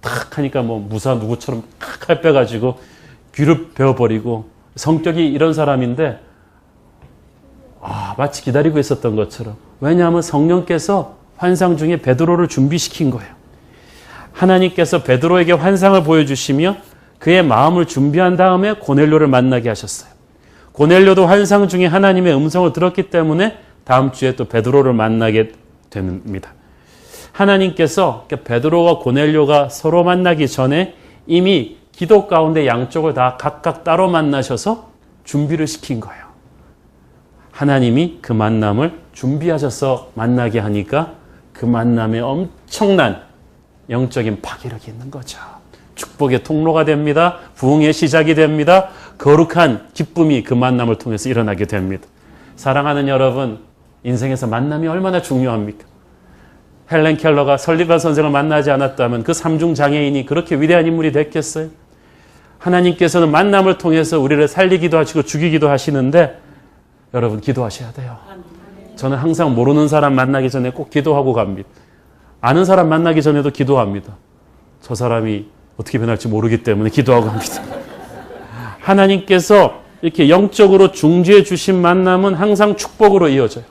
탁 하니까 뭐 무사 누구처럼 탁 칼 빼가지고 귀를 베어버리고 성격이 이런 사람인데 마치 기다리고 있었던 것처럼. 왜냐하면 성령께서 환상 중에 베드로를 준비시킨 거예요. 하나님께서 베드로에게 환상을 보여주시며 그의 마음을 준비한 다음에 고넬료를 만나게 하셨어요. 고넬료도 환상 중에 하나님의 음성을 들었기 때문에 다음 주에 또 베드로를 만나게 됩니다. 하나님께서 베드로와 고넬료가 서로 만나기 전에 이미 기도 가운데 양쪽을 다 각각 따로 만나셔서 준비를 시킨 거예요. 하나님이 그 만남을 준비하셔서 만나게 하니까 그 만남에 엄청난 영적인 파괴력이 있는 거죠. 축복의 통로가 됩니다. 부흥의 시작이 됩니다. 거룩한 기쁨이 그 만남을 통해서 일어나게 됩니다. 사랑하는 여러분, 인생에서 만남이 얼마나 중요합니까? 헬렌 켈러가 설리반 선생을 만나지 않았다면 그 삼중 장애인이 그렇게 위대한 인물이 됐겠어요? 하나님께서는 만남을 통해서 우리를 살리기도 하시고 죽이기도 하시는데 여러분 기도하셔야 돼요. 저는 항상 모르는 사람 만나기 전에 꼭 기도하고 갑니다. 아는 사람 만나기 전에도 기도합니다. 저 사람이 어떻게 변할지 모르기 때문에 기도하고 합니다. 하나님께서 이렇게 영적으로 중지해 주신 만남은 항상 축복으로 이어져요.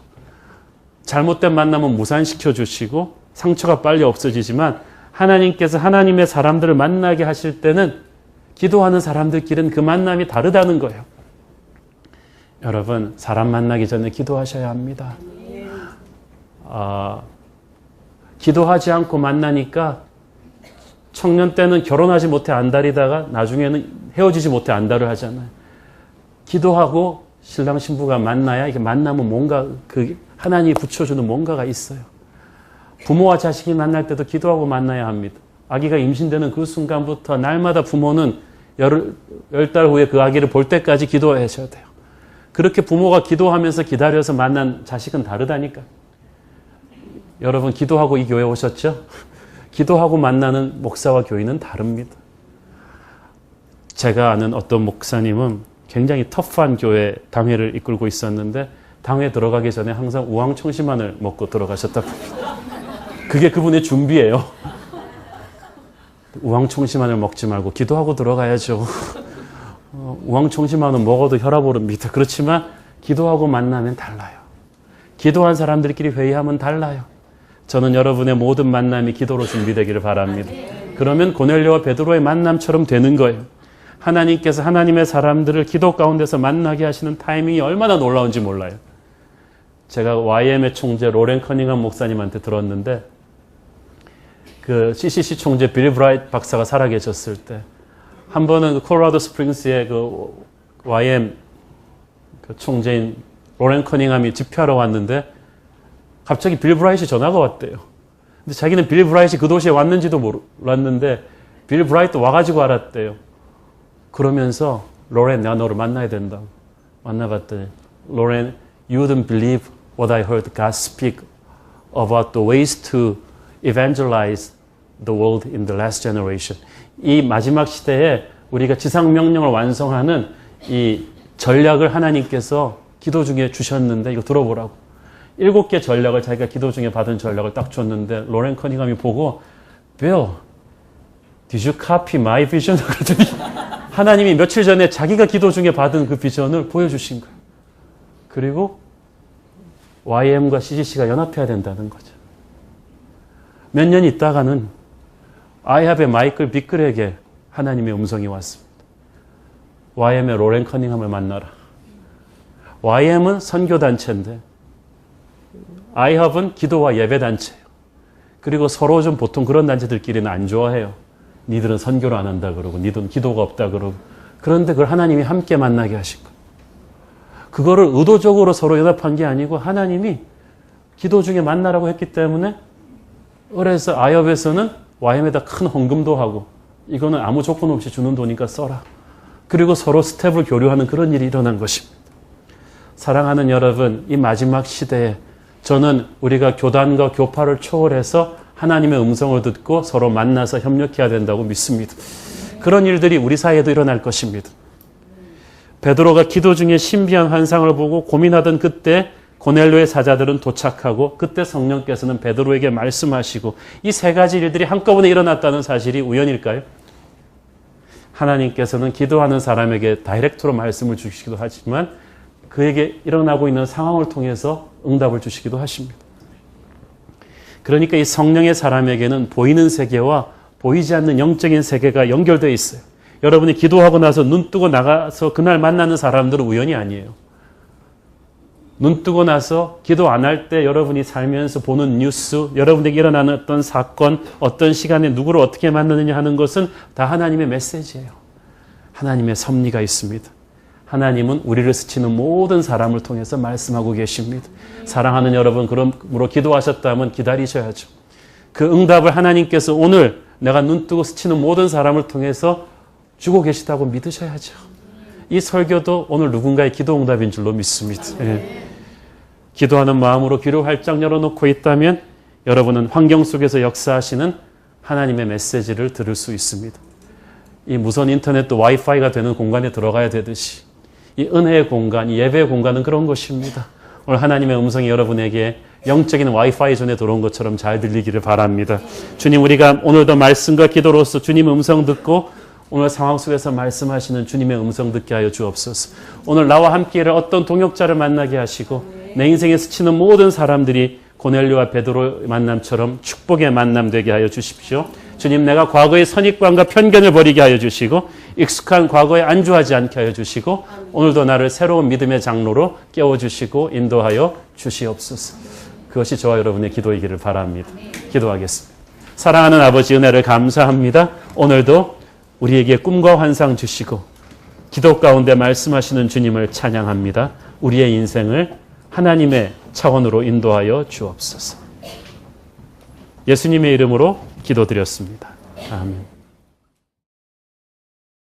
잘못된 만남은 무산시켜 주시고 상처가 빨리 없어지지만 하나님께서 하나님의 사람들을 만나게 하실 때는 기도하는 사람들끼리는 그 만남이 다르다는 거예요. 여러분, 사람 만나기 전에 기도하셔야 합니다. 기도하지 않고 만나니까 청년 때는 결혼하지 못해 안달이다가 나중에는 헤어지지 못해 안달을 하잖아요. 기도하고 신랑 신부가 만나야 이게 만나면 뭔가 그 하나님이 붙여주는 뭔가가 있어요. 부모와 자식이 만날 때도 기도하고 만나야 합니다. 아기가 임신되는 그 순간부터 날마다 부모는 10달 후에 그 아기를 볼 때까지 기도하셔야 돼요. 그렇게 부모가 기도하면서 기다려서 만난 자식은 다르다니까. 여러분 기도하고 이 교회 오셨죠? 기도하고 만나는 목사와 교인은 다릅니다. 제가 아는 어떤 목사님은 굉장히 터프한 교회 당회를 이끌고 있었는데 당회 들어가기 전에 항상 우황청심환을 먹고 들어가셨다고 합니다. 그게 그분의 준비예요. 우황청심환을 먹지 말고 기도하고 들어가야죠. 우황청심환은 먹어도 혈압 오릅니다. 그렇지만 기도하고 만나면 달라요. 기도한 사람들끼리 회의하면 달라요. 저는 여러분의 모든 만남이 기도로 준비되기를 바랍니다. 그러면 고넬료와 베드로의 만남처럼 되는 거예요. 하나님께서 하나님의 사람들을 기도 가운데서 만나게 하시는 타이밍이 얼마나 놀라운지 몰라요. 제가 YM의 총재 로렌 커닝엄 목사님한테 들었는데 그 CCC 총재 빌 브라이트 박사가 살아계셨을 때 한 번은 콜로라도 스프링스의 그 YM 그 총재인 로렌 커닝엄이 집회하러 왔는데 갑자기 빌 브라이트이 전화가 왔대요. 근데 자기는 빌 브라이트이 그 도시에 왔는지도 몰랐는데 빌 브라이트 와가지고 알았대요. 그러면서 로렌 내가 너를 만나야 된다. 만나봤더니 로렌 you wouldn't believe what I heard God speak about the ways to evangelize the world in the last generation. 이 마지막 시대에 우리가 지상명령을 완성하는 이 전략을 하나님께서 기도 중에 주셨는데 이거 들어보라고. 7개 전략을 자기가 기도 중에 받은 전략을 딱 줬는데 로렌 커닝엄이 보고 Bill, did you copy my vision? 그러더니 하나님이 며칠 전에 자기가 기도 중에 받은 그 비전을 보여주신 거예요. 그리고 YM과 CCC가 연합해야 된다는 거죠. 몇 년 있다가는 아이합의 마이클 비클에게 하나님의 음성이 왔습니다. YM의 로렌 커닝엄을 만나라. YM은 선교단체인데 아이합은 기도와 예배단체예요. 그리고 서로 좀 보통 그런 단체들끼리는 안 좋아해요. 니들은 선교를 안 한다 그러고 니들은 기도가 없다 그러고 그런데 그걸 하나님이 함께 만나게 하신 거예요. 그거를 의도적으로 서로 연합한 게 아니고 하나님이 기도 중에 만나라고 했기 때문에 그래서 아이합에서는 YM에다 큰 헌금도 하고 이거는 아무 조건 없이 주는 돈이니까 써라. 그리고 서로 스텝을 교류하는 그런 일이 일어난 것입니다. 사랑하는 여러분, 이 마지막 시대에 저는 우리가 교단과 교파를 초월해서 하나님의 음성을 듣고 서로 만나서 협력해야 된다고 믿습니다. 그런 일들이 우리 사이에도 일어날 것입니다. 베드로가 기도 중에 신비한 환상을 보고 고민하던 그때 고넬료의 사자들은 도착하고 그때 성령께서는 베드로에게 말씀하시고 이 세 가지 일들이 한꺼번에 일어났다는 사실이 우연일까요? 하나님께서는 기도하는 사람에게 다이렉트로 말씀을 주시기도 하지만 그에게 일어나고 있는 상황을 통해서 응답을 주시기도 하십니다. 그러니까 이 성령의 사람에게는 보이는 세계와 보이지 않는 영적인 세계가 연결되어 있어요. 여러분이 기도하고 나서 눈 뜨고 나가서 그날 만나는 사람들은 우연이 아니에요. 눈 뜨고 나서 기도 안 할 때 여러분이 살면서 보는 뉴스, 여러분에게 일어나는 어떤 사건, 어떤 시간에 누구를 어떻게 만나느냐 하는 것은 다 하나님의 메시지예요. 하나님의 섭리가 있습니다. 하나님은 우리를 스치는 모든 사람을 통해서 말씀하고 계십니다. 사랑하는 여러분, 그러므로 기도하셨다면 기다리셔야죠. 그 응답을 하나님께서 오늘 내가 눈 뜨고 스치는 모든 사람을 통해서 주고 계시다고 믿으셔야죠. 이 설교도 오늘 누군가의 기도 응답인 줄로 믿습니다. 예. 기도하는 마음으로 귀를 활짝 열어놓고 있다면 여러분은 환경 속에서 역사하시는 하나님의 메시지를 들을 수 있습니다. 이 무선 인터넷도 와이파이가 되는 공간에 들어가야 되듯이 이 은혜의 공간, 이 예배의 공간은 그런 것입니다. 오늘 하나님의 음성이 여러분에게 영적인 와이파이 전에 들어온 것처럼 잘 들리기를 바랍니다. 주님, 우리가 오늘도 말씀과 기도로서 주님 음성 듣고 오늘 상황 속에서 말씀하시는 주님의 음성 듣게 하여 주옵소서. 오늘 나와 함께를 어떤 동역자를 만나게 하시고 내 인생에 스치는 모든 사람들이 고넬료와 베드로의 만남처럼 축복의 만남 되게 하여 주십시오. 주님, 내가 과거의 선입관과 편견을 버리게 하여 주시고 익숙한 과거에 안주하지 않게 하여 주시고 오늘도 나를 새로운 믿음의 장로로 깨워주시고 인도하여 주시옵소서. 그것이 저와 여러분의 기도이기를 바랍니다. 기도하겠습니다. 사랑하는 아버지, 은혜를 감사합니다. 오늘도 우리에게 꿈과 환상 주시고 기도 가운데 말씀하시는 주님을 찬양합니다. 우리의 인생을 하나님의 차원으로 인도하여 주옵소서. 예수님의 이름으로 기도드렸습니다. 아멘.